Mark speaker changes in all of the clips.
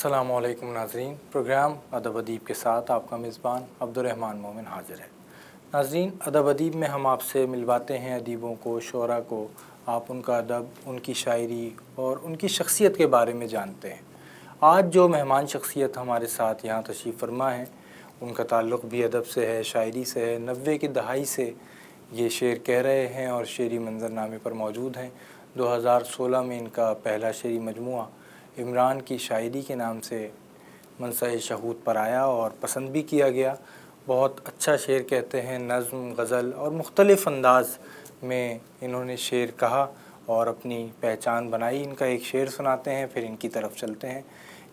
Speaker 1: السلام علیکم ناظرین، پروگرام ادب ادیب کے ساتھ آپ کا میزبان عبدالرحمن مومن حاضر ہے۔ ناظرین، ادب ادیب میں ہم آپ سے ملواتے ہیں ادیبوں کو، شعراء کو، آپ ان کا ادب، ان کی شاعری اور ان کی شخصیت کے بارے میں جانتے ہیں۔ آج جو مہمان شخصیت ہمارے ساتھ یہاں تشریف فرما ہے، ان کا تعلق بھی ادب سے ہے، شاعری سے ہے۔ 90 کی دہائی سے یہ شعر کہہ رہے ہیں اور شعری منظرنامے پر موجود ہیں۔ 2016 میں ان کا پہلا شعری مجموعہ عمران کی شاعری کے نام سے منصہ شہود پر آیا اور پسند بھی کیا گیا۔ بہت اچھا شعر کہتے ہیں، نظم، غزل اور مختلف انداز میں انہوں نے شعر کہا اور اپنی پہچان بنائی۔ ان کا ایک شعر سناتے ہیں، پھر ان کی طرف چلتے ہیں۔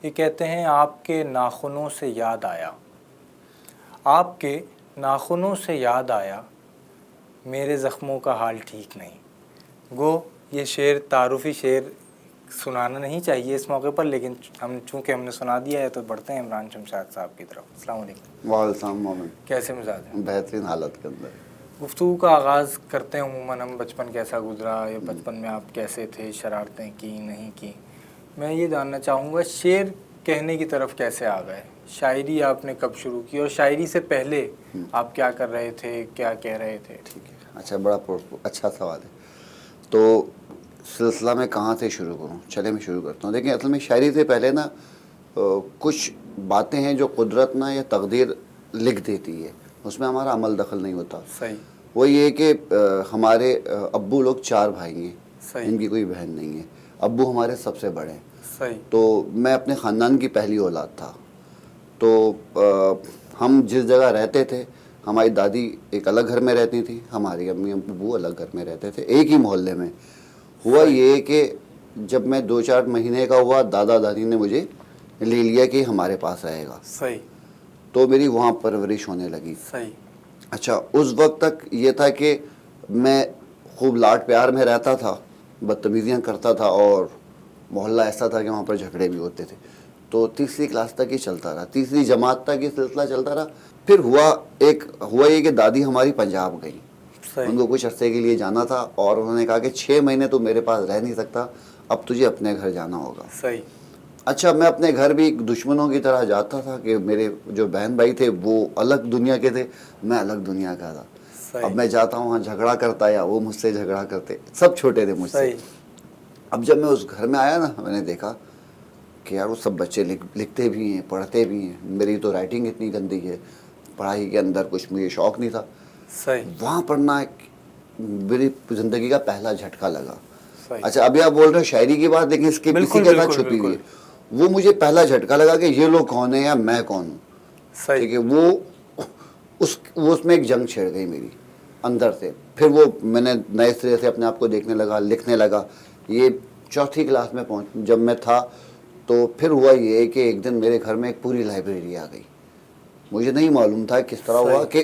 Speaker 1: یہ کہتے ہیں، آپ کے ناخنوں سے یاد آیا، آپ کے ناخنوں سے یاد آیا، میرے زخموں کا حال ٹھیک نہیں۔ گو یہ شعر تعارفی شعر سنانا نہیں چاہیے اس موقع پر، لیکن چونکہ ہم نے سنا دیا ہے تو بڑھتے ہیں عمران شمشاد صاحب کی طرف۔ السلام علیکم۔
Speaker 2: وعلیکم السلام مومن،
Speaker 1: کیسے مزاج ہیں؟
Speaker 2: بہترین حالت کے اندر۔
Speaker 1: گفتگو کا آغاز کرتے ہیں عموماً ہم بچپن کیسا گزرا یا بچپن میں آپ کیسے تھے، شرارتیں کی نہیں کی۔ میں یہ جاننا چاہوں گا شعر کہنے کی طرف کیسے آ گئے؟ شاعری آپ نے کب شروع کی اور شاعری سے پہلے آپ کیا کر رہے تھے، کیا کہہ رہے تھے؟
Speaker 2: ٹھیک ہے، اچھا، بڑا اچھا سوال ہے۔ تو سلسلہ میں کہاں سے شروع کروں؟ چلے میں شروع کرتا ہوں۔ دیکھیں، اصل میں شاعری سے پہلے نا کچھ باتیں ہیں جو قدرت نا یا تقدیر لکھ دیتی ہے، اس میں ہمارا عمل دخل نہیں ہوتا۔
Speaker 1: صحیح۔
Speaker 2: وہ یہ کہ ہمارے ابو لوگ 4 بھائی ہیں،
Speaker 1: صحیح۔
Speaker 2: ان کی کوئی بہن نہیں ہے۔ ابو ہمارے سب سے بڑے ہیں۔
Speaker 1: صحیح۔
Speaker 2: تو میں اپنے خاندان کی پہلی اولاد تھا۔ تو ہم جس جگہ رہتے تھے، ہماری دادی ایک الگ گھر میں رہتی تھی، ہماری امی ابو الگ گھر میں رہتے تھے، ایک ہی محلے میں۔ ہوا یہ کہ جب میں 2-4 مہینے کا ہوا، دادا دادی نے مجھے لے لیا کہ ہمارے پاس رہے گا۔
Speaker 1: صحیح۔
Speaker 2: تو میری وہاں پرورش ہونے لگی۔
Speaker 1: صحیح۔
Speaker 2: اچھا، اس وقت تک یہ تھا کہ میں خوب لاڈ پیار میں رہتا تھا، بدتمیزیاں کرتا تھا، اور محلہ ایسا تھا کہ وہاں پر جھگڑے بھی ہوتے تھے۔ تو تیسری کلاس تک یہ چلتا رہا، تیسری جماعت تک یہ سلسلہ چلتا رہا۔ پھر ہوا یہ کہ دادی ہماری پنجاب گئی، ان کو کچھ عرصے کے لیے جانا تھا، اور انہوں نے کہا کہ 6 مہینے تو میرے پاس رہ نہیں سکتا، اب تجھے اپنے گھر جانا ہوگا۔
Speaker 1: صحیح۔
Speaker 2: اچھا، میں اپنے گھر بھی دشمنوں کی طرح جاتا تھا کہ میرے جو بہن بھائی تھے وہ الگ دنیا کے تھے، میں الگ دنیا کا تھا۔ اب میں جاتا ہوں وہاں جھگڑا کرتا، یا وہ مجھ سے جھگڑا کرتے، سب چھوٹے تھے مجھ سے۔ اب جب میں اس گھر میں آیا نا، میں نے دیکھا کہ یار وہ سب بچے لکھتے بھی ہیں، پڑھتے بھی ہیں، میری تو رائٹنگ اتنی گندی ہے، پڑھائی کے اندر کچھ مجھے شوق نہیں تھا۔ وہاں پر نا میری زندگی کا پہلا جھٹکا لگا۔ اچھا، ابھی آپ بول رہے ہو شاعری کی بات، لیکن اس کے پیچھے کے ساتھ چھپی ہوئی، وہ مجھے پہلا جھٹکا لگا کہ یہ لوگ کون ہیں یا میں کون ہوں۔ ٹھیک ہے، وہ اس میں ایک جنگ چھڑ گئی میری اندر سے۔ پھر وہ میں نے نئے سرے سے اپنے آپ کو دیکھنے لگا، لکھنے لگا۔ یہ 4تھی کلاس میں جب میں تھا، تو پھر ہوا یہ کہ ایک دن میرے گھر میں ایک پوری لائبریری آ گئی۔ مجھے نہیں معلوم تھا کس طرح ہوا کہ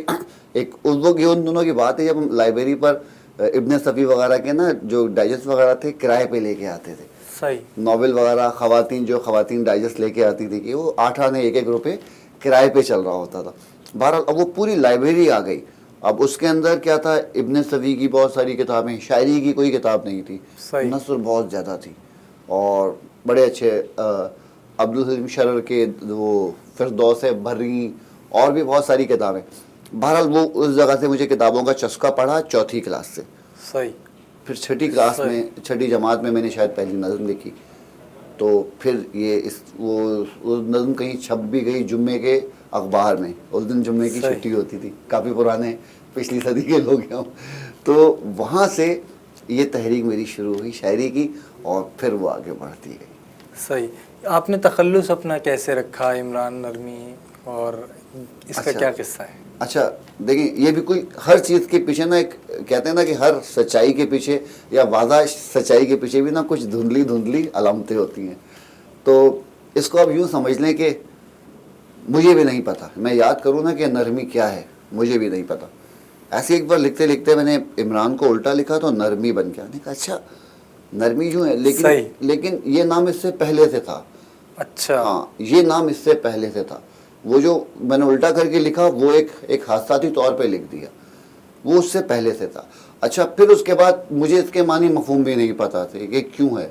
Speaker 2: ایک ان دنوں کی بات ہے جب ہم لائبریری پر ابن صفی وغیرہ کے نا جو ڈائجسٹ وغیرہ تھے کرائے پہ لے کے آتے تھے۔
Speaker 1: صحیح۔
Speaker 2: ناول وغیرہ، خواتین ڈائجسٹ لے کے آتی تھی کہ وہ 8 آنے 1 روپے کرائے پہ چل رہا ہوتا تھا۔ بہرحال اب وہ پوری لائبریری آ گئی۔ اب اس کے اندر کیا تھا، ابن صفی کی بہت ساری کتابیں، شاعری کی کوئی کتاب نہیں تھی، نثر بہت زیادہ تھی، اور بڑے اچھے عبدالحلیم شرر کے وہ فردوس بری اور بھی بہت ساری کتابیں۔ بہرحال وہ اس جگہ سے مجھے کتابوں کا چسکا پڑا 4تھی کلاس سے۔
Speaker 1: صحیح۔
Speaker 2: پھر 6ٹھی کلاس میں، 6ٹھی جماعت میں نے شاید پہلی نظم لکھی۔ تو پھر وہ نظم کہیں چھپ بھی گئی جمعے کے اخبار میں، اس دن جمعے کی چھٹی ہوتی تھی، کافی پرانے پچھلی صدی کے لوگ ہیں ہم۔ تو وہاں سے یہ تحریک میری شروع ہوئی شاعری کی، اور پھر وہ آگے بڑھتی گئی۔
Speaker 1: صحیح۔ آپ نے تخلص اپنا کیسے رکھا عمران نرمی، اور اس کا کیا قصہ ہے؟
Speaker 2: اچھا، دیکھیں، یہ بھی کوئی ہر چیز کے پیچھے نا ایک کہتے ہیں نا کہ ہر سچائی کے پیچھے یا واضح سچائی کے پیچھے بھی نا کچھ دھندلی علامتیں ہوتی ہیں۔ تو اس کو آپ یوں سمجھ لیں کہ مجھے بھی نہیں پتا، میں یاد کروں نا کہ نرمی کیا ہے، مجھے بھی نہیں پتا۔ ایسے ایک بار لکھتے لکھتے میں نے عمران کو الٹا لکھا تو نرمی بن گیا۔ نے کہا اچھا نرمی جو ہے، لیکن یہ نام اس سے پہلے سے تھا۔
Speaker 1: اچھا،
Speaker 2: ہاں، یہ نام اس سے پہلے سے تھا۔ وہ جو میں نے الٹا کر کے لکھا وہ ایک حادثاتی طور پہ لکھ دیا، وہ اس سے پہلے سے تھا۔ اچھا، پھر اس کے بعد مجھے اس کے معنی مفہوم بھی نہیں پتا تھے کہ کیوں ہے،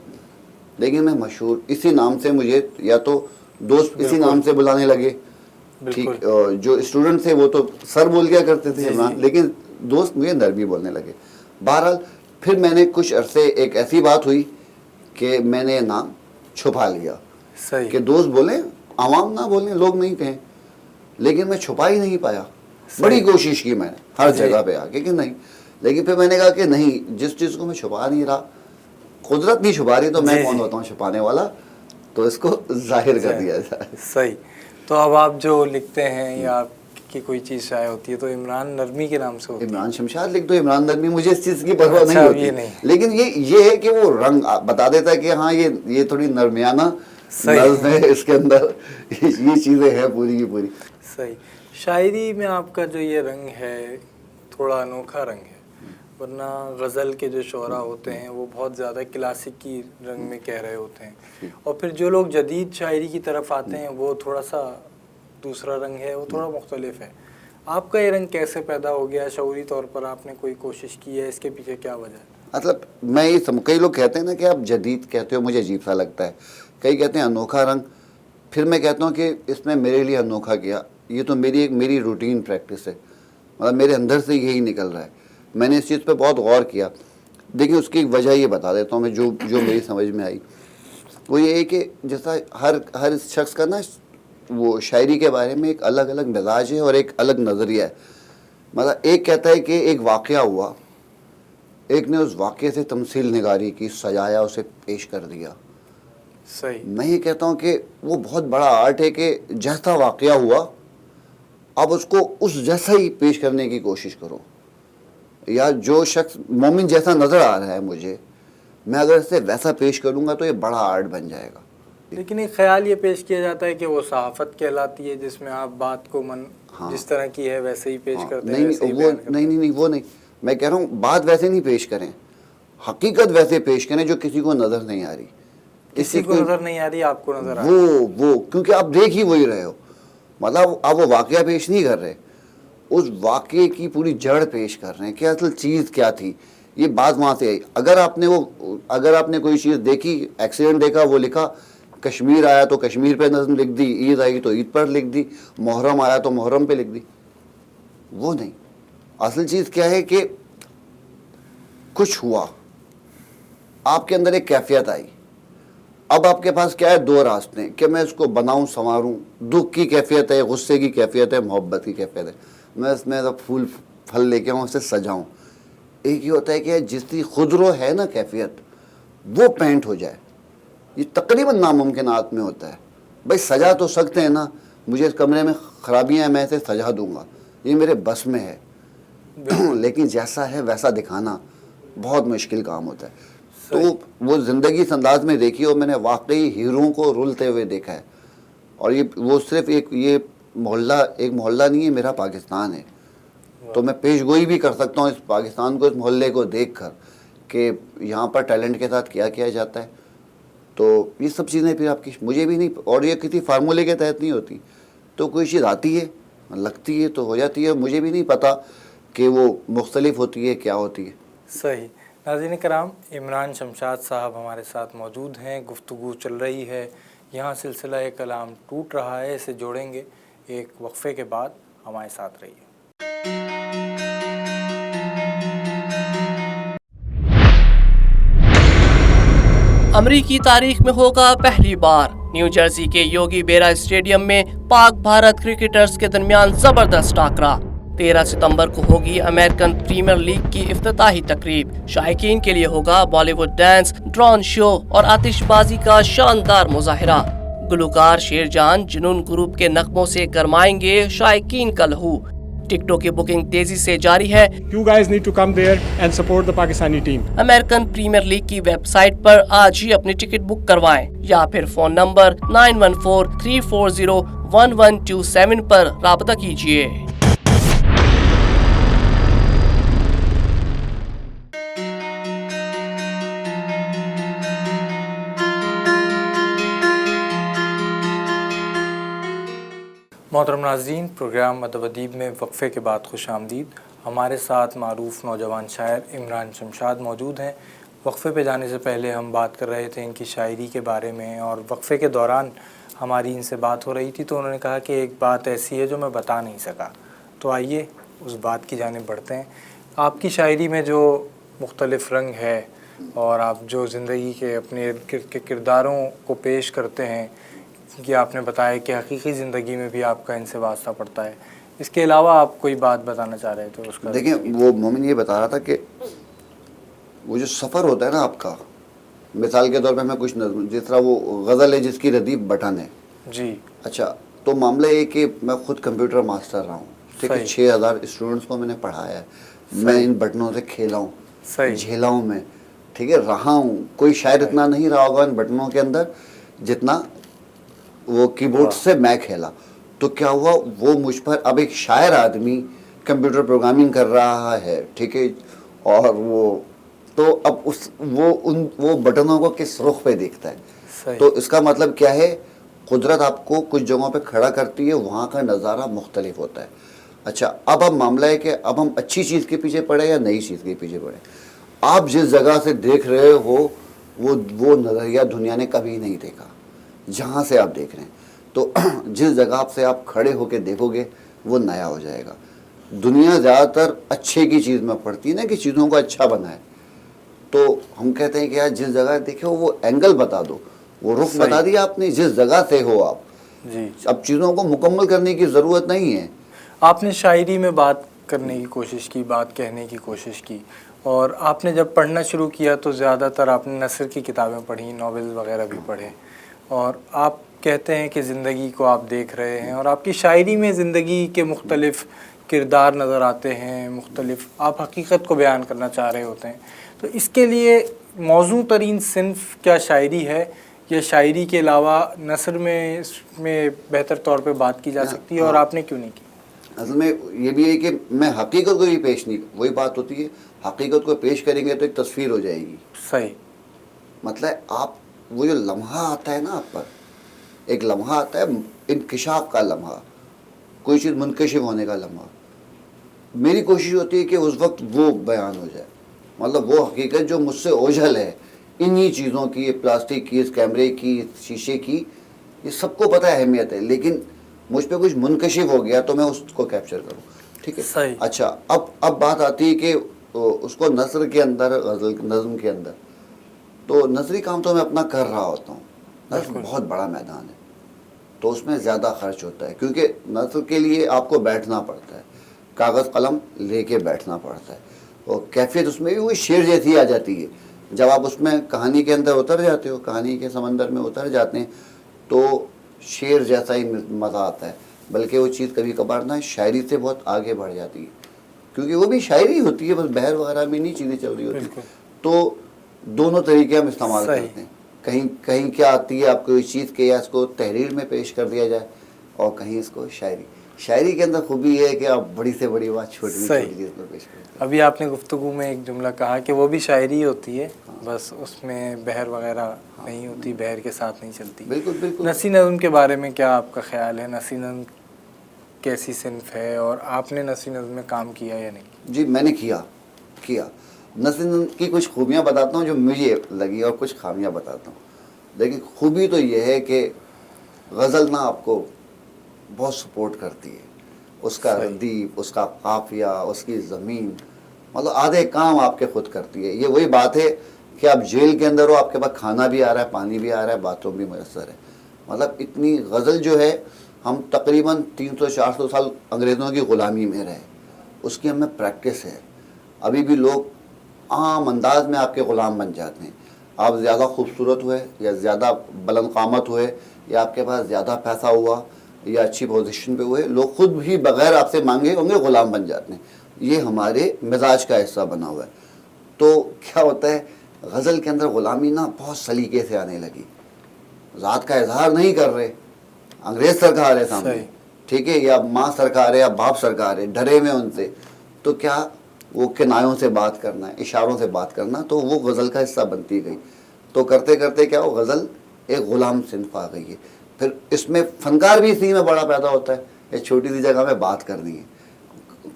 Speaker 2: لیکن میں مشہور اسی نام سے مجھے یا تو دوست اسی نام سے بلانے لگے. ٹھیک, جو اسٹوڈنٹ تھے وہ تو سر بول کیا کرتے تھے عمران, لیکن دوست مجھے نرمی بولنے لگے. بہرحال پھر میں نے کچھ عرصے, ایک ایسی بات ہوئی کہ میں نے نام چھپا لیا کہ دوست بولیں, عوام نہ بولیں, لوگ نہیں کہیں, لیکن میں چھپا ہی نہیں پایا. بڑی کوشش کی میں نے ہر جگہ پہ آ کے کہ نہیں, لیکن پھر میں نے کہا کہ نہیں, جس چیز کو میں چھپا نہیں رہا قدرت نہیں چھپا رہی, تو میں کون ہوتا ہوں چھپانے والا, تو اس کو ظاہر کر دیا جائے.
Speaker 1: صحیح. تو اب آپ جو لکھتے ہیں یا آپ کی کوئی چیز شائع ہوتی ہے تو عمران نرمی کے نام سے ہوتی ہے؟
Speaker 2: عمران شمشاد لکھ دو, عمران نرمی, مجھے اس چیز کی پرواہ نہیں ہوتی, لیکن یہ ہے کہ وہ رنگ بتا دیتا ہے کہ ہاں یہ تھوڑی نرمیانہ نظم ہے, اس کے اندر یہ چیزیں ہیں پوری کی پوری.
Speaker 1: صحیح. شاعری میں آپ کا جو یہ رنگ ہے تھوڑا انوکھا رنگ ہے, ورنہ غزل کے جو شعراء ہوتے ہیں وہ بہت زیادہ کلاسیکی رنگ میں کہہ رہے ہوتے ہیں, اور پھر جو لوگ جدید شاعری کی طرف آتے ہیں وہ تھوڑا سا دوسرا رنگ ہے, وہ تھوڑا مختلف ہے. آپ کا یہ رنگ کیسے پیدا ہو گیا؟ شعوری طور پر آپ نے کوئی کوشش کی ہے؟ اس کے پیچھے کیا وجہ ہے؟
Speaker 2: مطلب میں یہ کئی لوگ کہتے ہیں نا کہ آپ جدید کہتے ہو, مجھے عجیب سا لگتا ہے. کئی کہتے ہیں انوکھا رنگ, پھر میں کہتا ہوں کہ اس میں میرے لیے انوکھا کیا, یہ تو میری روٹین پریکٹس ہے, مطلب میرے اندر سے یہی نکل رہا ہے. میں نے اس چیز پہ بہت غور کیا. دیکھیں اس کی ایک وجہ یہ بتا دیتا ہوں میں, جو میری سمجھ میں آئی, وہ یہ ہے کہ جیسا ہر شخص کا نا وہ شاعری کے بارے میں ایک الگ الگ مزاج ہے اور ایک الگ نظریہ ہے. مطلب ایک کہتا ہے کہ ایک واقعہ ہوا, ایک نے اس واقعے سے تمثیل نگاری کی, سجایا, اسے پیش کر دیا.
Speaker 1: صحیح.
Speaker 2: میں یہ کہتا ہوں کہ وہ بہت بڑا آرٹ ہے کہ جیسا واقعہ ہوا اب اس کو اس جیسا ہی پیش کرنے کی کوشش کرو, یا جو شخص مومن جیسا نظر آ رہا ہے مجھے, میں اگر اسے ویسا پیش کروں گا تو یہ بڑا آرٹ بن جائے گا.
Speaker 1: لیکن ایک خیال یہ پیش کیا جاتا ہے کہ وہ صحافت کہلاتی ہے, جس میں آپ بات کو جس طرح کی ہے ویسے ہی پیش کرتے ہیں.
Speaker 2: نہیں, وہ نہیں, میں کہہ رہا ہوں بات ویسے نہیں پیش کریں, حقیقت ویسے پیش کریں جو کسی کو نظر نہیں آ رہی.
Speaker 1: کسی کو نظر نہیں آ رہی, آپ کو نظر آ
Speaker 2: رہی وہ کیونکہ آپ دیکھ ہی وہی رہے ہو. مطلب آپ وہ واقعہ پیش نہیں کر رہے, اس واقعے کی پوری جڑ پیش کر رہے ہیں کہ اصل چیز کیا تھی. یہ بات وہاں سے آئی. اگر آپ نے کوئی چیز دیکھی, ایکسیڈنٹ دیکھا, وہ لکھا, کشمیر آیا تو کشمیر پہ نظم لکھ دی, عید آئی تو عید پر لکھ دی, محرم آیا تو محرم پہ لکھ دی. وہ نہیں, اصل چیز کیا ہے کہ کچھ ہوا, آپ کے اندر ایک کیفیت آئی, اب آپ کے پاس کیا ہے, دو راستے ہیں کہ میں اس کو بناؤں, سنواروں. دکھ کی کیفیت ہے, غصے کی کیفیت ہے, محبت کی کیفیت ہے, میں اس میں پھول پھل لے کے آؤں, اسے سجاؤں. ایک یہ ہوتا ہے کہ جس کی خودرو ہے نا کیفیت, وہ پینٹ ہو جائے. یہ تقریباً ناممکنات میں ہوتا ہے. بھائی سجا تو سکتے ہیں نا, مجھے اس کمرے میں خرابیاں ہیں, میں اسے سجا دوں گا, یہ میرے بس میں ہے. لیکن جیسا ہے ویسا دکھانا بہت مشکل کام ہوتا ہے. تو وہ زندگی اس انداز میں دیکھی, اور میں نے واقعی ہیروں کو رولتے ہوئے دیکھا ہے. اور وہ صرف ایک محلہ نہیں ہے, میرا پاکستان ہے. تو میں پیش گوئی بھی کر سکتا ہوں اس پاکستان کو, اس محلے کو دیکھ کر کہ یہاں پر ٹیلنٹ کے ساتھ کیا کیا جاتا ہے. تو یہ سب چیزیں پھر آپ کی مجھے بھی نہیں, اور یہ کسی فارمولے کے تحت نہیں ہوتی. تو کوئی چیز آتی ہے, لگتی ہے تو ہو جاتی ہے. مجھے بھی نہیں پتا کہ وہ مختلف ہوتی ہے, کیا ہوتی ہے.
Speaker 1: صحیح. ناظرین کرام, عمران شمشاد صاحب ہمارے ساتھ موجود ہیں, گفتگو چل رہی ہے. یہاں سلسلہ کلام ٹوٹ رہا ہے, اسے جوڑیں گے ایک وقفے کے بعد. ہمارے ساتھ رہیے.
Speaker 3: امریکی تاریخ میں ہوگا پہلی بار نیو جرسی کے یوگی بیرا اسٹیڈیم میں پاک بھارت کرکٹرز کے درمیان زبردست ٹاکرا. 13 ستمبر کو ہوگی امریکن پریمیئر لیگ کی افتتاحی تقریب. شائقین کے لیے ہوگا بالی ووڈ ڈانس, ڈرون شو اور آتش بازی کا شاندار مظاہرہ. گلوکار شیر جان جنون گروپ کے نغموں سے گرمائیں گے شائقین کا لہو. ٹکٹوں کی بکنگ تیزی سے جاری ہے.
Speaker 4: You guys need to come there and support the Pakistani team.
Speaker 3: American premier league کی ویب سائٹ پر آج ہی اپنی ٹکٹ بک کروائیں, یا پھر فون نمبر 9143401127 پر رابطہ کیجیے.
Speaker 1: محترم ناظرین, پروگرام ادب ادیب میں وقفے کے بعد خوش آمدید. ہمارے ساتھ معروف نوجوان شاعر عمران شمشاد موجود ہیں. وقفے پہ جانے سے پہلے ہم بات کر رہے تھے ان کی شاعری کے بارے میں, اور وقفے کے دوران ہماری ان سے بات ہو رہی تھی تو انہوں نے کہا کہ ایک بات ایسی ہے جو میں بتا نہیں سکا. تو آئیے اس بات کی جانب بڑھتے ہیں. آپ کی شاعری میں جو مختلف رنگ ہے اور آپ جو زندگی کے اپنے ارد گرد کے کرداروں کو پیش کرتے ہیں کہ آپ نے بتایا کہ حقیقی زندگی میں بھی آپ کا ان سے واسطہ پڑتا ہے, اس کے علاوہ آپ کوئی بات بتانا چاہ رہے تھے اس کا؟
Speaker 2: دیکھیں وہ مومن یہ بتا رہا تھا کہ وہ جو سفر ہوتا ہے نا آپ کا, مثال کے طور پہ میں کچھ نظم, جس طرح وہ غزل ہے جس کی ردیف بٹن ہے.
Speaker 1: جی.
Speaker 2: اچھا, تو معاملہ یہ کہ میں خود کمپیوٹر ماسٹر رہا ہوں, ٹھیک ہے, 6000 اسٹوڈنٹس کو میں نے پڑھایا ہے, میں ان بٹنوں سے کھیلا ہوں, جھیلا ہوں میں, ٹھیک ہے, رہا ہوں. کوئی شاعر اتنا نہیں رہا ہوگا ان بٹنوں کے اندر جتنا وہ کی بورڈ سے میں کھیلا. تو کیا ہوا, وہ مجھ پر اب ایک شاعر آدمی کمپیوٹر پروگرامنگ کر رہا ہے, ٹھیک ہے, اور وہ تو اب وہ بٹنوں کو کس رخ پہ دیکھتا ہے. تو اس کا مطلب کیا ہے, قدرت آپ کو کچھ جگہوں پہ کھڑا کرتی ہے, وہاں کا نظارہ مختلف ہوتا ہے. اچھا, اب معاملہ ہے کہ اب ہم اچھی چیز کے پیچھے پڑے یا نئی چیز کے پیچھے پڑے. آپ جس جگہ سے دیکھ رہے ہو وہ نظریہ دنیا نے کبھی نہیں دیکھا جہاں سے آپ دیکھ رہے ہیں. تو جس جگہ سے آپ کھڑے ہو کے دیکھو گے وہ نیا ہو جائے گا. دنیا زیادہ تر اچھے کی چیز میں پڑتی ہے نا, کہ چیزوں کو اچھا بنائے. تو ہم کہتے ہیں کہ یار جس جگہ دیکھے وہ اینگل بتا دو, وہ رخ بتا دیا آپ نے, جس جگہ سے ہو آپ. جی, اب چیزوں کو مکمل کرنے کی ضرورت نہیں ہے.
Speaker 1: آپ نے شاعری میں بات کرنے کی کوشش کی, بات کہنے کی کوشش کی, اور آپ نے جب پڑھنا شروع کیا تو زیادہ تر آپ نے نثر کی کتابیں پڑھی, ناولز وغیرہ بھی پڑھے, اور آپ کہتے ہیں کہ زندگی کو آپ دیکھ رہے ہیں اور آپ کی شاعری میں زندگی کے مختلف کردار نظر آتے ہیں, مختلف آپ حقیقت کو بیان کرنا چاہ رہے ہوتے ہیں. تو اس کے لیے موزوں ترین صنف کیا شاعری ہے, یا شاعری کے علاوہ نثر میں اس میں بہتر طور پہ بات کی جا سکتی ہے, اور آپ نے کیوں نہیں کی؟
Speaker 2: اصل میں یہ بھی ہے کہ میں حقیقت کو بھی پیش نہیں, وہی بات ہوتی ہے, حقیقت کو پیش کریں گے تو ایک تصویر ہو جائے گی.
Speaker 1: صحیح.
Speaker 2: مطلب آپ وہ جو لمحہ آتا ہے نا آپ پر, ایک لمحہ آتا ہے انکشاف کا لمحہ, کوئی چیز منکشف ہونے کا لمحہ, میری کوشش ہوتی ہے کہ اس وقت وہ بیان ہو جائے. مطلب وہ حقیقت جو مجھ سے اوجھل ہے انہی چیزوں کی, پلاسٹک کی, اس کیمرے کی, شیشے کی, یہ سب کو پتہ ہے اہمیت ہے, لیکن مجھ پہ کچھ منکشف ہو گیا تو میں اس کو کیپچر کروں. ٹھیک ہے. اچھا, اب بات آتی ہے کہ اس کو نثر کے اندر, غزل نظم کے اندر, تو نثری کام تو میں اپنا کر رہا ہوتا ہوں. نثر بہت بڑا میدان ہے تو اس میں زیادہ خرچ ہوتا ہے, کیونکہ نثر کے لیے آپ کو بیٹھنا پڑتا ہے, کاغذ قلم لے کے بیٹھنا پڑتا ہے, اور کیفیت اس میں بھی وہی شعر جیسی آ جاتی ہے. جب آپ اس میں کہانی کے اندر اتر جاتے ہو, کہانی کے سمندر میں اتر جاتے ہیں, تو شعر جیسا ہی مزہ آتا ہے. بلکہ وہ چیز کبھی کبھار نہ شاعری سے بہت آگے بڑھ جاتی ہے, کیونکہ وہ بھی شاعری ہوتی ہے, بس بحر وغیرہ میں نہیں چیزیں چل رہی ہوتی. تو دونوں طریقے ہم استعمال کرتے ہیں. کہیں کیا آتی ہے آپ کو یہ چیز کہ یا اس کو تحریر میں پیش کر دیا جائے, اور کہیں اس کو شاعری کے اندر خوبی یہ ہے کہ آپ بڑی سے بڑی بات چھوٹی چیز پر پیش کرتے ہیں.
Speaker 1: ابھی آپ نے گفتگو میں ایک جملہ کہا کہ وہ بھی شاعری ہوتی ہے, بس اس میں بحر وغیرہ نہیں ہوتی, بحر کے ساتھ نہیں چلتی.
Speaker 2: بالکل بالکل.
Speaker 1: نثری نظم کے بارے میں کیا آپ کا خیال ہے؟ نثری نظم کیسی صنف ہے, اور آپ نے نثری نظم میں کام کیا یا نہیں؟
Speaker 2: جی میں نے کیا. نثری نظم کی کچھ خوبیاں بتاتا ہوں جو مجھے لگی, اور کچھ خامیاں بتاتا ہوں. لیکن خوبی تو یہ ہے کہ غزل نہ آپ کو بہت سپورٹ کرتی ہے, اس کا ردیف, اس کا قافیہ, اس کی زمین, مطلب آدھے کام آپ کے خود کرتی ہے. یہ وہی بات ہے کہ آپ جیل کے اندر ہو, آپ کے پاس کھانا بھی آ رہا ہے, پانی بھی آ رہا ہے, باتھ روم بھی میسر ہے. مطلب اتنی غزل جو ہے, ہم تقریباً 300-400 سال انگریزوں کی غلامی میں رہے, اس کی ہمیں پریکٹس ہے. ابھی بھی لوگ عام انداز میں آپ کے غلام بن جاتے ہیں. آپ زیادہ خوبصورت ہوئے, یا زیادہ بلند قامت ہوئے, یا آپ کے پاس زیادہ پیسہ ہوا, یا اچھی پوزیشن پہ ہوئے, لوگ خود بھی بغیر آپ سے مانگے ہوں گے غلام بن جاتے ہیں. یہ ہمارے مزاج کا حصہ بنا ہوا ہے. تو کیا ہوتا ہے, غزل کے اندر غلامی نا بہت سلیقے سے آنے لگی. ذات کا اظہار نہیں کر رہے, انگریز سرکار ہے سامنے, ٹھیک ہے, یا ماں سرکار ہے, یا باپ سرکار ہے, ڈرے میں ان سے, تو کیا وہ کنایوں سے بات کرنا ہے, اشاروں سے بات کرنا, تو وہ غزل کا حصہ بنتی گئی. تو کرتے کرتے کیا, وہ غزل ایک غلام صنف آ گئی ہے. پھر اس میں فنکار بھی اسی میں بڑا پیدا ہوتا ہے. ایک چھوٹی سی جگہ میں بات کرنی ہے,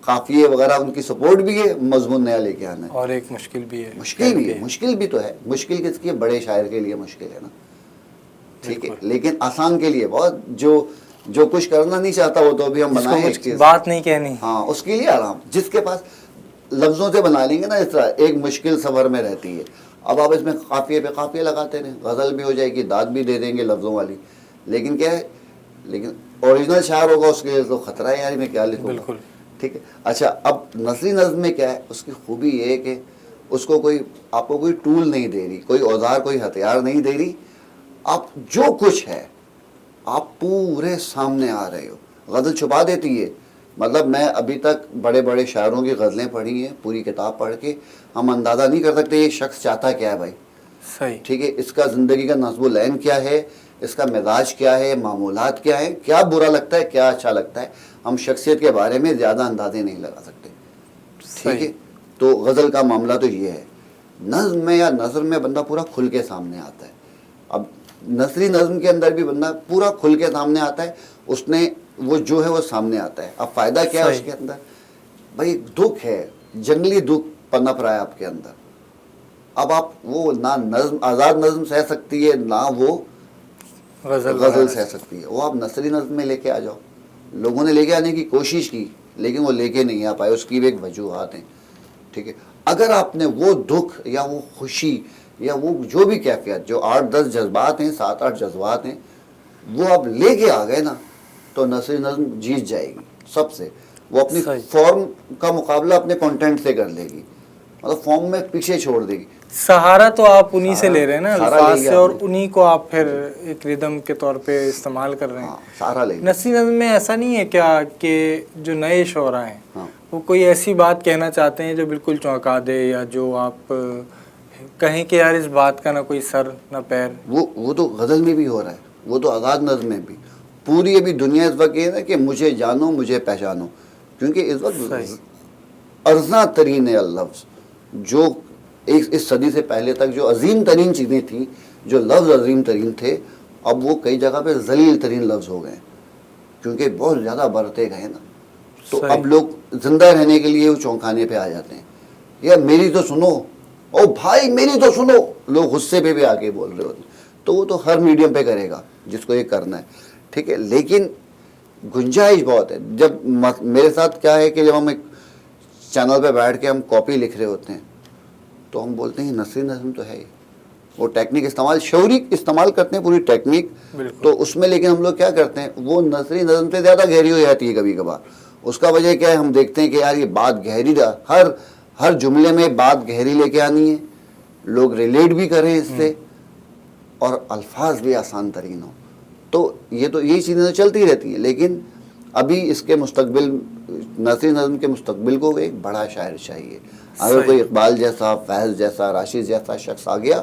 Speaker 2: قافیے وغیرہ ان کی سپورٹ بھی ہے, مضمون نیا لے کے آنا ہے,
Speaker 1: اور ایک مشکل بھی ہے.
Speaker 2: مشکل بھی تو ہے. مشکل کس کی ہے, بڑے شاعر کے لیے مشکل ہے نا. ٹھیک ہے, لیکن آسان کے لیے بہت, جو کچھ کرنا نہیں چاہتا وہ تو ابھی ہم بنائیں ایک چیز,
Speaker 1: بات نہیں کہنی,
Speaker 2: ہاں اس کے لیے آرام, جس کے پاس لفظوں سے بنا لیں گے نا, اس طرح ایک مشکل سفر میں رہتی ہے. اب آپ اس میں قافیے پہ قافیے لگاتے رہیں, غزل بھی ہو جائے گی, داد بھی دے دیں گے لفظوں والی, لیکن کیا ہے, لیکن اوریجنل شاعر ہوگا اس کے لیے تو خطرہ ہے یار میں کیا لکھوں.
Speaker 1: بالکل
Speaker 2: ٹھیک ہے. اچھا, اب نثری نظم میں کیا ہے, اس کی خوبی یہ ہے کہ اس کو کوئی, آپ کو کوئی ٹول نہیں دے رہی, کوئی اوزار, کوئی ہتھیار نہیں دے رہی, آپ جو کچھ ہے آپ پورے سامنے آ رہے ہو. غزل چھپا دیتی ہے, مطلب میں ابھی تک بڑے بڑے شاعروں کی غزلیں پڑھی ہیں, پوری کتاب پڑھ کے ہم اندازہ نہیں کر سکتے یہ شخص چاہتا کیا ہے بھائی.
Speaker 1: صحیح,
Speaker 2: ٹھیک ہے, اس کا زندگی کا نصب العین کیا ہے, اس کا مزاج کیا ہے, معمولات کیا ہیں, کیا برا لگتا ہے, کیا اچھا لگتا ہے, ہم شخصیت کے بارے میں زیادہ اندازے نہیں لگا سکتے. ٹھیک ہے, تو غزل کا معاملہ تو یہ ہے. نظم میں یا نثر میں بندہ پورا کھل کے سامنے آتا ہے. اب نثری نظم کے اندر بھی بندہ پورا کھل کے سامنے آتا ہے, اس نے وہ جو ہے وہ سامنے آتا ہے. اب فائدہ کیا ہے اس کے اندر, بھائی دکھ ہے, جنگلی دکھ پنپ رہا ہے آپ کے اندر. اب آپ وہ نہ نظم, آزاد نظم سہ سکتی ہے, نہ وہ غزل سہ سکتی ہے, وہ آپ نثری نظم میں لے کے آ جاؤ. لوگوں نے لے کے آنے کی کوشش کی لیکن وہ لے کے نہیں آ پائے, اس کی بھی ایک وجوہات ہیں. ٹھیک ہے, اگر آپ نے وہ دکھ یا وہ خوشی یا وہ جو بھی کیفیت, جو 8-10 جذبات ہیں, 7-8 جذبات ہیں, وہ آپ لے کے آ گئے نا, تو نثری نظم جیت جائے گی سب سے. وہ اپنی فارم کا مقابلہ اپنے کنٹینٹ سے کر لے گی, مطلب فارم میں پیچھے چھوڑ دے گی.
Speaker 1: سہارا تو آپ انہی سے لے رہے ہیں نا, الفاظ سے, اور انہی کو آپ پھر ایک ردم کے طور پہ استعمال کر رہے ہیں.
Speaker 2: سہارا لے.
Speaker 1: نثری نظم میں ایسا نہیں ہے کیا کہ جو نئے شعراء ہیں وہ کوئی ایسی بات کہنا چاہتے ہیں جو بالکل چونکا دے, یا جو آپ کہیں کہ یار اس بات کا نہ کوئی سر نہ پیر؟
Speaker 2: وہ تو غزل میں بھی ہو رہا ہے, وہ تو آزاد نظم میں بھی. پوری ابھی دنیا اس وقت یہ ہے کہ مجھے جانو, مجھے پہچانو, کیونکہ اس وقت ارزاں ترین ہے لفظ. جو اس صدی سے پہلے تک جو عظیم ترین چیزیں تھیں, جو لفظ عظیم ترین تھے, اب وہ کئی جگہ پہ ذلیل ترین لفظ ہو گئے, کیونکہ بہت زیادہ برتے گئے نا. تو اب لوگ زندہ رہنے کے لیے وہ چونکانے پہ آ جاتے ہیں, یا میری تو سنو, او بھائی میری تو سنو, لوگ غصے پہ بھی آ کے بول رہے ہوتے ہیں. تو وہ تو ہر میڈیم پہ کرے گا جس کو یہ کرنا ہے. ٹھیک ہے, لیکن گنجائش بہت ہے. جب میرے ساتھ کیا ہے کہ جب ہم ایک چینل پہ بیٹھ کے ہم کاپی لکھ رہے ہوتے ہیں تو ہم بولتے ہیں نثری نظم تو ہے ہی, وہ ٹیکنیک استعمال, شعوری استعمال کرتے ہیں پوری ٹیکنیک, تو اس میں لیکن ہم لوگ کیا کرتے ہیں, وہ نثری نظم سے زیادہ گہری ہو جاتی ہے کبھی کبھار. اس کا وجہ کیا ہے, ہم دیکھتے ہیں کہ یار یہ بات گہری, ہر جملے میں بات گہری لے کے آنی ہے, لوگ ریلیٹ بھی کریں اس سے, اور الفاظ بھی آسان ترین ہو. تو یہی چیزیں تو چلتی رہتی ہیں. لیکن ابھی اس کے مستقبل, نثری نظم کے مستقبل کو ایک بڑا شاعر چاہیے. اگر کوئی اقبال جیسا, فیض جیسا, راشد جیسا شخص آ گیا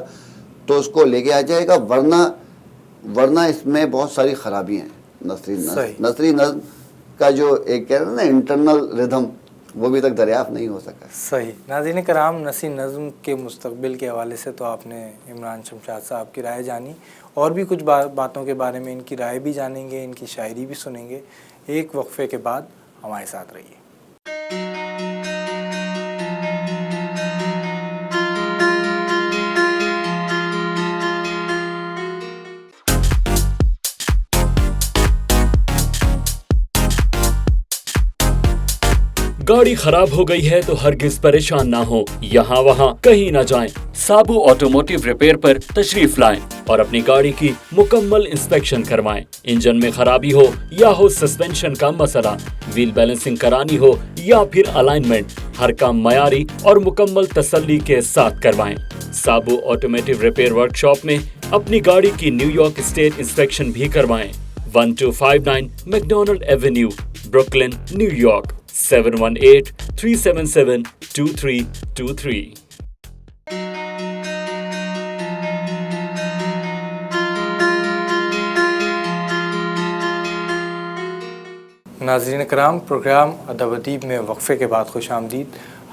Speaker 2: تو اس کو لے کے آ جائے گا, ورنہ اس میں بہت ساری خرابیاں ہیں. نثری نظم کا جو ایک کہہ رہے ہیں نا انٹرنل ردھم, وہ بھی تک دریافت نہیں ہو سکا.
Speaker 1: صحیح. ناظرین کرام, نثری نظم کے مستقبل کے حوالے سے تو آپ نے عمران شمشاد صاحب کی رائے جانی, اور بھی کچھ باتوں کے بارے میں ان کی رائے بھی جانیں گے, ان کی شاعری بھی سنیں گے. ایک وقفے کے بعد ہمارے ساتھ رہیے.
Speaker 5: گاڑی خراب ہو گئی ہے تو ہرگز پریشان نہ ہو, یہاں وہاں کہیں نہ جائیں. سابو آٹوموٹیو ریپیئر پر تشریف لائیں اور اپنی گاڑی کی مکمل انسپیکشن کروائیں. انجن میں خرابی ہو یا ہو سسپینشن کا مسئلہ, ویل بیلنسنگ کرانی ہو یا پھر الائنمنٹ, ہر کام معیاری اور مکمل تسلی کے ساتھ کروائیں. سابو آٹوموٹیو ریپیئر ورک شاپ میں اپنی گاڑی کی نیو یارک اسٹیٹ انسپیکشن بھی کروائیں. 1259 McDonald avenue, Brooklyn, new York. 718-377-2323.
Speaker 1: ناظرین کرام, پروگرام ادب ادیب میں وقفے کے بعد خوش آمدید.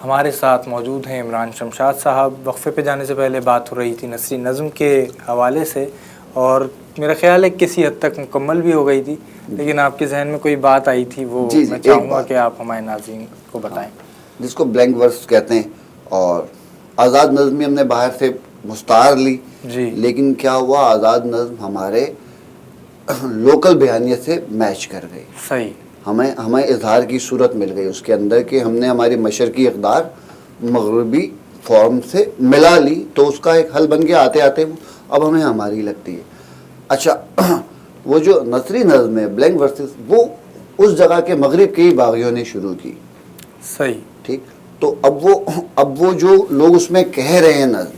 Speaker 1: ہمارے ساتھ موجود ہیں عمران شمشاد صاحب. وقفے پہ جانے سے پہلے بات ہو رہی تھی نثری نظم کے حوالے سے, اور میرا خیال ہے کسی حد تک مکمل بھی ہو گئی تھی, لیکن آپ کے ذہن میں کوئی بات آئی تھی, وہ میں چاہوں گا کہ آپ ہمارے ناظرین کو بتائیں.
Speaker 2: جس کو بلینک ورس کہتے ہیں, اور آزاد نظم ہم نے باہر سے مستعار لی, لیکن کیا ہوا, آزاد نظم ہمارے لوکل بیانیت سے میچ کر گئی.
Speaker 1: صحیح.
Speaker 2: ہمیں اظہار کی صورت مل گئی اس کے اندر کہ ہم نے ہماری مشرقی اقدار مغربی فارم سے ملا لی, تو اس کا ایک حل بن کے آتے آتے اب ہمیں ہماری لگتی ہے. اچھا وہ جو نثری نظم ہے بلینک ورسز, وہ اس جگہ کے مغرب کے ہی باغیوں نے شروع کی.
Speaker 1: صحیح.
Speaker 2: ٹھیک. تو اب وہ جو لوگ اس میں کہہ رہے ہیں نظم,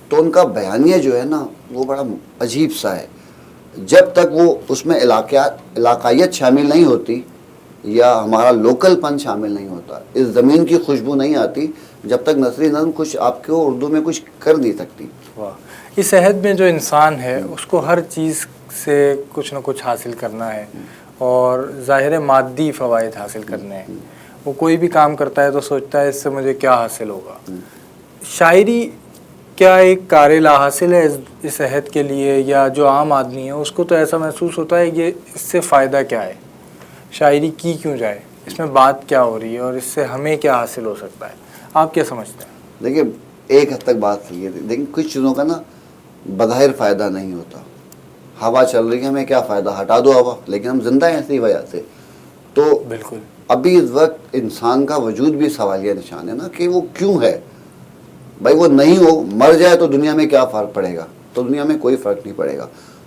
Speaker 2: تو ان کا بیانیہ جو ہے نا وہ بڑا عجیب سا ہے. جب تک وہ اس میں علاقائیت شامل نہیں ہوتی یا ہمارا لوکل پن شامل نہیں ہوتا, اس زمین کی خوشبو نہیں آتی, جب تک نثری نظم کچھ آپ کو اردو میں کچھ کر نہیں سکتی.
Speaker 1: واہ. اس عہد میں جو انسان ہے اس کو ہر چیز سے کچھ نہ کچھ حاصل کرنا ہے, اور ظاہر مادی فوائد حاصل کرنے ہیں. وہ کوئی بھی کام کرتا ہے تو سوچتا ہے اس سے مجھے کیا حاصل ہوگا. شاعری کیا ایک کار لا حاصل ہے اس عہد کے لیے, یا جو عام آدمی ہے اس کو تو ایسا محسوس ہوتا ہے کہ اس سے فائدہ کیا ہے, شاعری کی کیوں جائے, اس میں بات کیا ہو رہی ہے, اور اس سے ہمیں کیا حاصل ہو سکتا ہے؟ آپ کیا سمجھتے ہیں؟
Speaker 2: دیکھیے ایک حد تک بات صحیح ہے, لیکن کچھ چیزوں کا نا بظاہر فائدہ نہیں ہوتا. ہوا چل رہی ہے, ہمیں کیا فائدہ, ہٹا دو ہوا, لیکن ہم زندہ ہیں اسی وجہ سے. تو
Speaker 1: بالکل
Speaker 2: ابھی اس وقت انسان کا وجود بھی سوالیہ نشان ہے نا کہ وہ کیوں ہے. بھائی وہ نہیں ہو, مر جائے تو دنیا میں کیا فرق پڑے گا؟ تو دنیا میں کوئی فرق نہیں پڑے گا.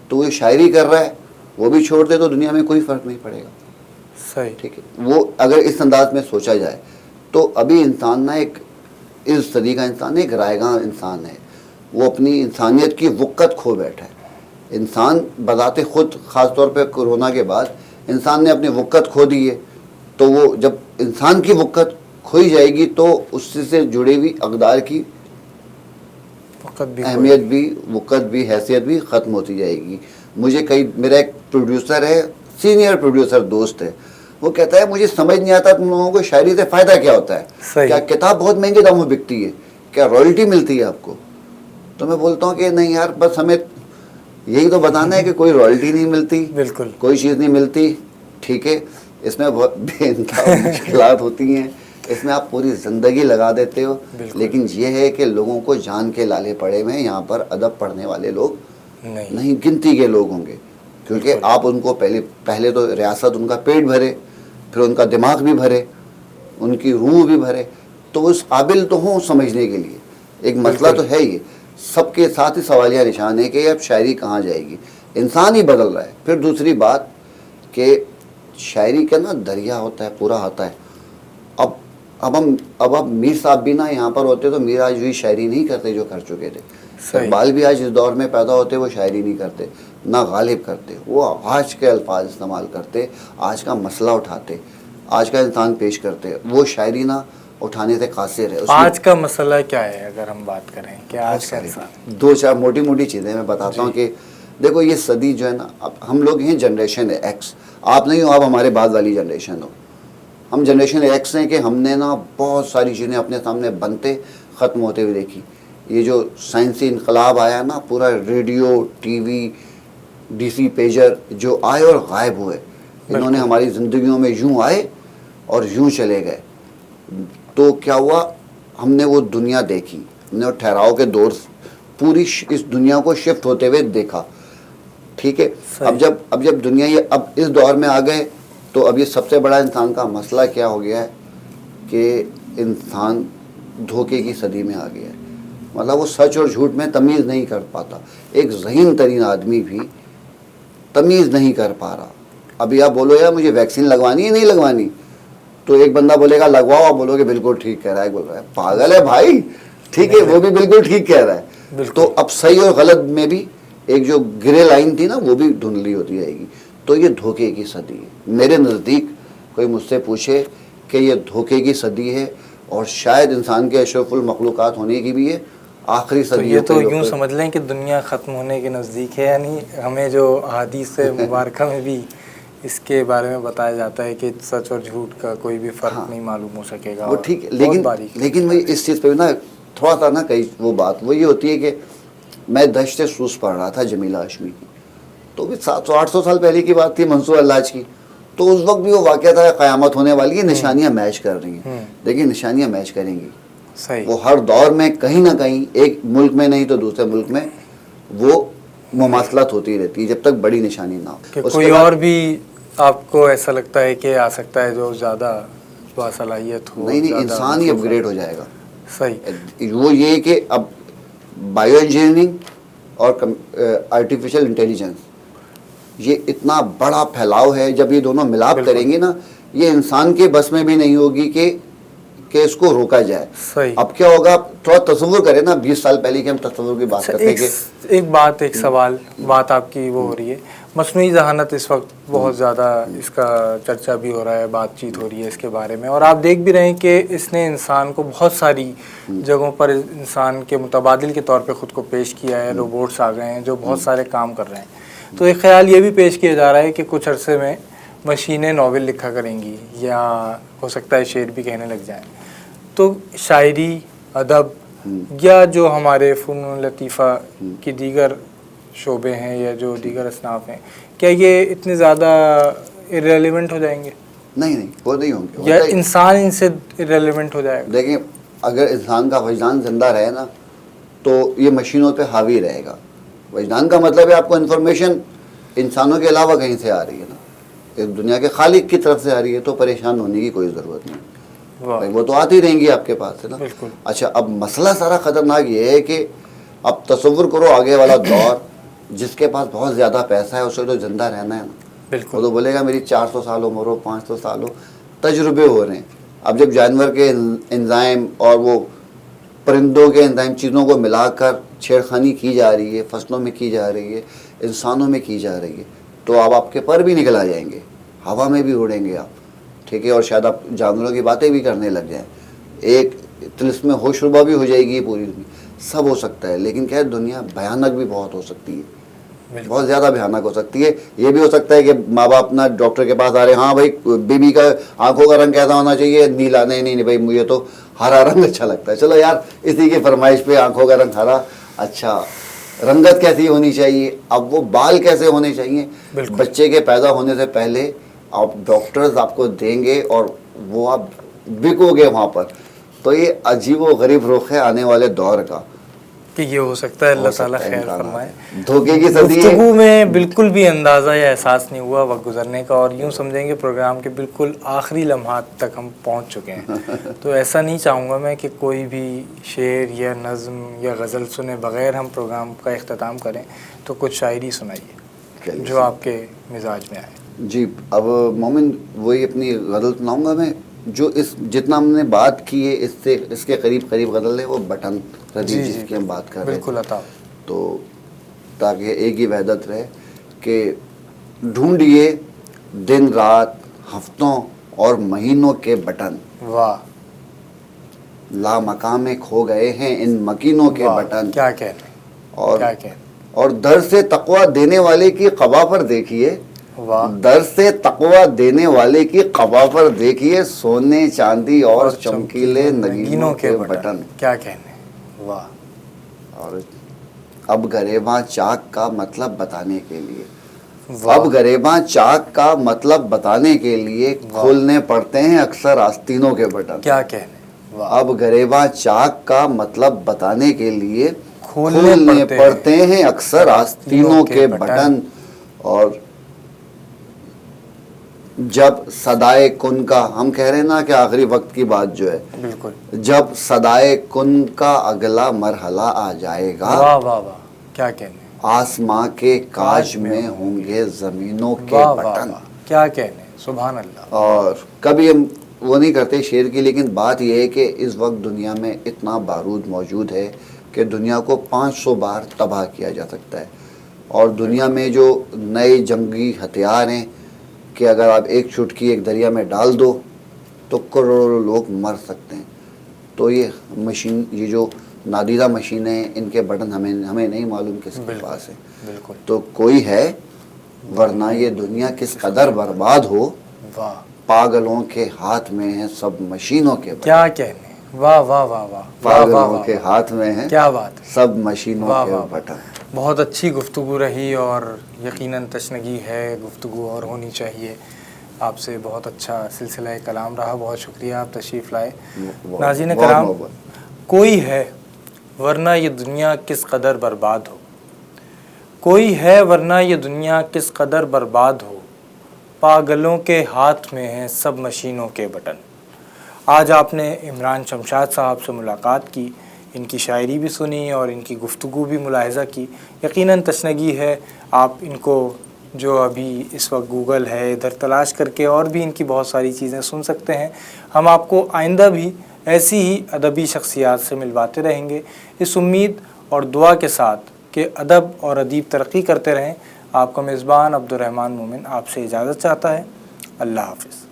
Speaker 2: تو وہ شاعری کر رہا ہے, وہ بھی چھوڑ دے تو دنیا میں کوئی فرق نہیں پڑے گا.
Speaker 1: صحیح.
Speaker 2: ٹھیک ہے. وہ اگر اس انداز میں سوچا جائے تو ابھی انسان نا ایک اس صدی کا انسان ایک رائے گاں انسان ہے. وہ اپنی انسانیت کی وقت کھو بیٹھا ہے. انسان بذات خود, خاص طور پہ کورونا کے بعد انسان نے اپنی وقت کھو دی ہے. تو وہ جب انسان کی وقت کھوئی جائے گی تو اس سے جڑی ہوئی اقدار کی اہمیت بھی, وقت بھی, حیثیت بھی ختم ہوتی جائے گی. مجھے میرا ایک پروڈیوسر ہے, سینئر پروڈیوسر دوست ہے, وہ کہتا ہے مجھے سمجھ نہیں آتا تم لوگوں کو شاعری سے فائدہ کیا ہوتا ہے, کیا کتاب بہت مہنگے داموں میں بکتی ہے, کیا رائلٹی ملتی ہے آپ کو؟ تو میں بولتا ہوں کہ نہیں یار, بس ہمیں یہی تو بتانا ہے کہ کوئی رائلٹی نہیں ملتی,
Speaker 1: بالکل
Speaker 2: کوئی چیز نہیں ملتی. ٹھیک ہے. اس میں بہت بے انتہا مشکلات ہوتی ہیں, اس میں آپ پوری زندگی لگا دیتے ہو, لیکن یہ ہے کہ لوگوں کو جان کے لالے پڑے ہوئے ہیں. یہاں پر ادب پڑھنے والے لوگ نہیں, گنتی کے لوگ ہوں گے, کیونکہ آپ ان کو پہلے تو ریاست ان کا پیٹ بھرے, پھر ان کا دماغ بھی بھرے, ان کی روح بھی بھرے, تو اس قابل تو ہوں سمجھنے کے لیے. ایک مسئلہ تو ہے یہ, سب کے ساتھ ہی سوالیہ نشان ہے کہ اب شاعری کہاں جائے گی. انسان ہی بدل رہا ہے. پھر دوسری بات کہ شاعری کا نا دریا ہوتا ہے, پورا ہوتا ہے. اب میر صاحب بھی نا یہاں پر ہوتے تو میر آج وہی شاعری نہیں کرتے جو کر چکے تھے. اقبال بھی آج اس دور میں پیدا ہوتے وہ شاعری نہیں کرتے, نہ غالب کرتے, وہ آج کے الفاظ استعمال کرتے, آج کا مسئلہ اٹھاتے, آج کا انسان پیش کرتے. وہ شاعری نہ اٹھانے سے قاصر ہے.
Speaker 1: آج کا مسئلہ کیا ہے اگر ہم بات کریں کہ آج کا انسان,
Speaker 2: دو چار موٹی موٹی چیزیں میں بتاتا ہوں کہ دیکھو یہ صدی جو ہے نا, اب ہم لوگ ہیں جنریشن ایکس, آپ نہیں ہو, آپ ہمارے بعد والی جنریشن ہو. ہم جنریشن ایکس ہیں کہ ہم نے نا بہت ساری چیزیں اپنے سامنے بنتے ختم ہوتے ہوئے دیکھی. یہ جو سائنسی انقلاب آیا نا, پورا radio, T V, D C pager جو آئے اور غائب ہوئے, انہوں نے ہماری زندگیوں میں یوں آئے اور یوں چلے گئے. تو کیا ہوا, ہم نے وہ دنیا دیکھی, ہم نے ٹھہراؤ کے دور پوری اس دنیا کو شفٹ ہوتے ہوئے دیکھا. ٹھیک ہے. اب جب دنیا یہ اب اس دور میں آ گئے تو اب یہ سب سے بڑا انسان کا مسئلہ کیا ہو گیا ہے کہ انسان دھوکے کی صدی میں آ گیا ہے. مطلب وہ سچ اور جھوٹ میں تمیز نہیں کر پاتا. ایک ذہین ترین آدمی بھی تمیز نہیں کر پا رہا. ابھی آپ بولو یار مجھے ویکسین لگوانی ہے نہیں لگوانی, تو ایک بندہ بولے گا لگواؤ, آپ بولو گے بالکل ٹھیک کہہ رہا ہے, بول رہا ہے پاگل ہے بھائی. ٹھیک ہے, وہ بھی بالکل ٹھیک کہہ رہا ہے. تو اب صحیح اور غلط میں بھی ایک جو گرے لائن تھی نا وہ بھی دھندلی ہوتی جائے گی. تو یہ دھوکے کی صدی ہے میرے نزدیک. کوئی مجھ سے پوچھے کہ یہ دھوکے کی صدی ہے اور شاید انسان کے اشرف المخلوقات ہونے کی بھی ہے, آخری صدی.
Speaker 1: یہ تو یوں سمجھ لیں کہ دنیا ختم ہونے کے نزدیک ہے. یعنی ہمیں جو احادیث مبارکہ میں بھی اس کے بارے میں بتایا جاتا ہے کہ سچ اور جھوٹ کا کوئی بھی فرق نہیں معلوم ہو سکے گا.
Speaker 2: وہ ٹھیک ہے, لیکن میں اس چیز پہ نا تھوڑا سا نا کئی وہ بات وہ یہ ہوتی ہے کہ میں دشت سوس پڑھ رہا تھا جمیلہ ہاشمی کی, تو بھی 700-800 سال پہلے کی بات تھی, منصور اللاج کی. تو اس وقت بھی وہ واقعہ تھا قیامت ہونے والی ہے, نشانیاں میچ کر رہی ہیں. دیکھیں نشانیاں میچ کریں گی. وہ ہر دور میں کہیں نہ کہیں ایک ملک میں نہیں تو دوسرے ملک میں وہ مماثلت ہوتی رہتی ہے جب تک بڑی نشانی نہ ہو.
Speaker 1: کہ
Speaker 2: اس
Speaker 1: کوئی
Speaker 2: کے بعد
Speaker 1: اور بھی آپ کو ایسا لگتا ہے کہ آ سکتا ہے جو زیادہ باصلاحیت ہو؟
Speaker 2: نہیں
Speaker 1: زیادہ
Speaker 2: انسان ہی اپ گریڈ ہو جائے گا.
Speaker 1: صحیح.
Speaker 2: وہ یہ کہ اب بائیو انجینئرنگ اور آرٹیفیشل انٹیلیجنس یہ اتنا بڑا پھیلاؤ ہے, جب یہ دونوں ملاپ کریں گے نا, یہ انسان کے بس میں بھی نہیں ہوگی کہ اس کو روکا جائے.
Speaker 1: صحیح.
Speaker 2: اب کیا ہوگا, تھوڑا تصور کریں نا 20 سال پہلے کی ہم تصور کی بات کرتے ہیں کہ
Speaker 1: ایک سوال بات آپ کی وہ ہو رہی ہے, مصنوعی ذہانت اس وقت بہت زیادہ اس کا چرچا بھی ہو رہا ہے, بات چیت ہو رہی ہے اس کے بارے میں, اور آپ دیکھ بھی رہے ہیں کہ اس نے انسان کو بہت ساری جگہوں پر انسان کے متبادل کے طور پہ خود کو پیش کیا ہے. روبوٹس آ گئے ہیں جو بہت سارے کام کر رہے ہیں. تو ایک خیال یہ بھی پیش کیا جا رہا ہے کہ کچھ عرصے میں مشینیں ناول لکھا کریں گی, یا ہو سکتا ہے شعر بھی کہنے لگ جائیں. تو شاعری, ادب یا جو ہمارے فنون لطیفہ کی دیگر شعبے ہیں یا جو دیگر اصناف ہیں, کیا یہ اتنے زیادہ irrelevant ہو جائیں گے؟
Speaker 2: نہیں وہ نہیں ہوں گے,
Speaker 1: یا انسان ان سے irrelevant ہو جائے گا؟
Speaker 2: دیکھیں اگر انسان کا وجدان زندہ رہے نا تو یہ مشینوں پہ حاوی رہے گا. وجدان کا مطلب ہے آپ کو انفارمیشن انسانوں کے علاوہ کہیں سے آ رہی ہے نا, ایک دنیا کے خالق کی طرف سے آ رہی ہے, تو پریشان ہونے کی کوئی ضرورت نہیں. وہ تو آتی رہیں گی آپ کے پاس ہے نا. اچھا اب مسئلہ سارا خطرناک یہ ہے کہ اب تصور کرو آگے والا دور, جس کے پاس بہت زیادہ پیسہ ہے اسے تو زندہ رہنا ہے نا, وہ تو بولے گا میری 400 سال عمر ہو, 500 سال ہو, تجربے ہو رہے ہیں. اب جب جانور کے انزائم اور وہ پرندوں کے انزائم چیزوں کو ملا کر چھیڑخانی کی جا رہی ہے, فصلوں میں کی جا رہی ہے, انسانوں میں کی جا رہی ہے, تو اب آپ کے پر بھی نکل آ جائیں گے, ہوا میں بھی اڑیں گے آپ, ٹھیک ہے, اور شاید آپ جانوروں کی باتیں بھی کرنے لگ جائیں, ایک طلسم ہوش ربا بھی ہو جائے گی پوری دنیا. سب ہو سکتا ہے, لیکن کیا ہے دنیا بھیانک بھی بہت ہو سکتی ہے, بہت زیادہ بھیانک ہو سکتی ہے. یہ بھی ہو سکتا ہے کہ ماں باپ اپنا ڈاکٹر کے پاس آ رہے ہیں, ہاں بھائی بیبی کا آنکھوں کا رنگ کیسا ہونا چاہیے, نیلا. نہیں بھائی مجھے تو ہرا رنگ اچھا لگتا ہے, چلو یار اسی کی فرمائش پہ آنکھوں کا رنگ ہرا, اچھا رنگت کیسی ہونی چاہیے, اب وہ بال کیسے ہونے چاہیے, بچے کے پیدا ہونے سے پہلے آپ ڈاکٹرز آپ کو دیں گے اور وہ آپ بکو گے وہاں پر. تو یہ عجیب و غریب رخ ہے آنے والے دور کا
Speaker 1: کہ یہ ہو سکتا ہے. اللہ تعالیٰ خیر فرمائے.
Speaker 2: دھوکے کی صدی ہے.
Speaker 1: گفتگو میں بالکل بھی اندازہ یا احساس نہیں ہوا وقت گزرنے کا, اور یوں سمجھیں گے پروگرام کے بالکل آخری لمحات تک ہم پہنچ چکے ہیں. تو ایسا نہیں چاہوں گا میں کہ کوئی بھی شعر یا نظم یا غزل سنے بغیر ہم پروگرام کا اختتام کریں. تو کچھ شاعری سنائیے جو آپ کے مزاج میں آئے.
Speaker 2: جی اب مومن وہی اپنی غزل سناؤں گا میں, جو اس جتنا ہم نے بات کی ہے اس سے اس کے قریب غزل ہے, وہ بٹن ردیف جس کی ہم بات کر رہے ہیں.
Speaker 1: بالکل عطا.
Speaker 2: تو تاکہ ایک ہی وحدت رہے کہ ڈھونڈیے دن رات ہفتوں اور مہینوں کے بٹن,
Speaker 1: واہ,
Speaker 2: لامکاں میں کھو گئے ہیں ان مکینوں کے بٹن.
Speaker 1: کیا کہنے,
Speaker 2: اور در سے تقویٰ دینے والے کی قبا پر دیکھیے, در سے تقویٰ دینے والے کی قبا پر دیکھیے, سونے چاندی اور چمکیلے نگینوں کے بٹن.
Speaker 1: کیا کہنے, واہ.
Speaker 2: اور اب گریباں چاک کا مطلب بتانے کے لیے, اب گریباں چاک کا مطلب بتانے کے لیے کھولنے پڑتے ہیں اکثر آستینوں کے بٹن.
Speaker 1: کیا کہنے,
Speaker 2: اب گریباں چاک کا مطلب بتانے کے لیے کھولنے پڑتے ہیں اکثر آستینوں کے بٹن. اور جب صدائے کن کا, ہم کہہ رہے ہیں نا کہ آخری وقت کی بات جو ہے,
Speaker 1: بالکل,
Speaker 2: جب صدائے کن کا اگلا مرحلہ آ جائے گا,
Speaker 1: واہ واہ واہ, کیا کہنے,
Speaker 2: آسماں کے کاج میں ہوں گے زمینوں کے بٹن.
Speaker 1: کیا کہنے, سبحان اللہ.
Speaker 2: اور کبھی ہم وہ نہیں کرتے شعر کی, لیکن بات یہ ہے کہ اس وقت دنیا میں اتنا بارود موجود ہے کہ دنیا کو 500 بار تباہ کیا جا سکتا ہے. اور دنیا میں جو نئے جنگی ہتھیار ہیں کہ اگر آپ ایک چٹکی ایک دریا میں ڈال دو تو کروڑوں لوگ مر سکتے ہیں. تو یہ مشین, یہ جو نادیدہ مشینیں ہیں, ان کے بٹن ہمیں نہیں معلوم کس کے پاس ہے. تو کوئی ہے, ورنہ یہ دنیا کس قدر برباد ہو, پاگلوں کے ہاتھ میں ہیں سب مشینوں کے بٹن.
Speaker 1: کیا کہنے, واہ واہ واہ واہ,
Speaker 2: پاگلوں کے ہاتھ میں ہیں
Speaker 1: کیا بات,
Speaker 2: سب مشینوں کے بٹن.
Speaker 1: بہت اچھی گفتگو رہی, اور یقیناً تشنگی ہے, گفتگو اور ہونی چاہیے. آپ سے بہت اچھا سلسلہ کلام رہا, بہت شکریہ آپ تشریف لائے. ناظرین کرام, کوئی ہے ورنہ یہ دنیا کس قدر برباد ہو, کوئی ہے ورنہ یہ دنیا کس قدر برباد ہو، پاگلوں کے ہاتھ میں ہیں سب مشینوں کے بٹن۔ آج آپ نے عمران شمشاد صاحب سے ملاقات کی، ان کی شاعری بھی سنی اور ان کی گفتگو بھی ملاحظہ کی۔ یقیناً تشنگی ہے، آپ ان کو جو ابھی اس وقت گوگل ہے ادھر تلاش کر کے اور بھی ان کی بہت ساری چیزیں سن سکتے ہیں۔ ہم آپ کو آئندہ بھی ایسی ہی ادبی شخصیات سے ملواتے رہیں گے، اس امید اور دعا کے ساتھ کہ ادب اور ادیب ترقی کرتے رہیں۔ آپ کا میزبان عبدالرحمن مومن آپ سے اجازت چاہتا ہے۔ اللہ حافظ۔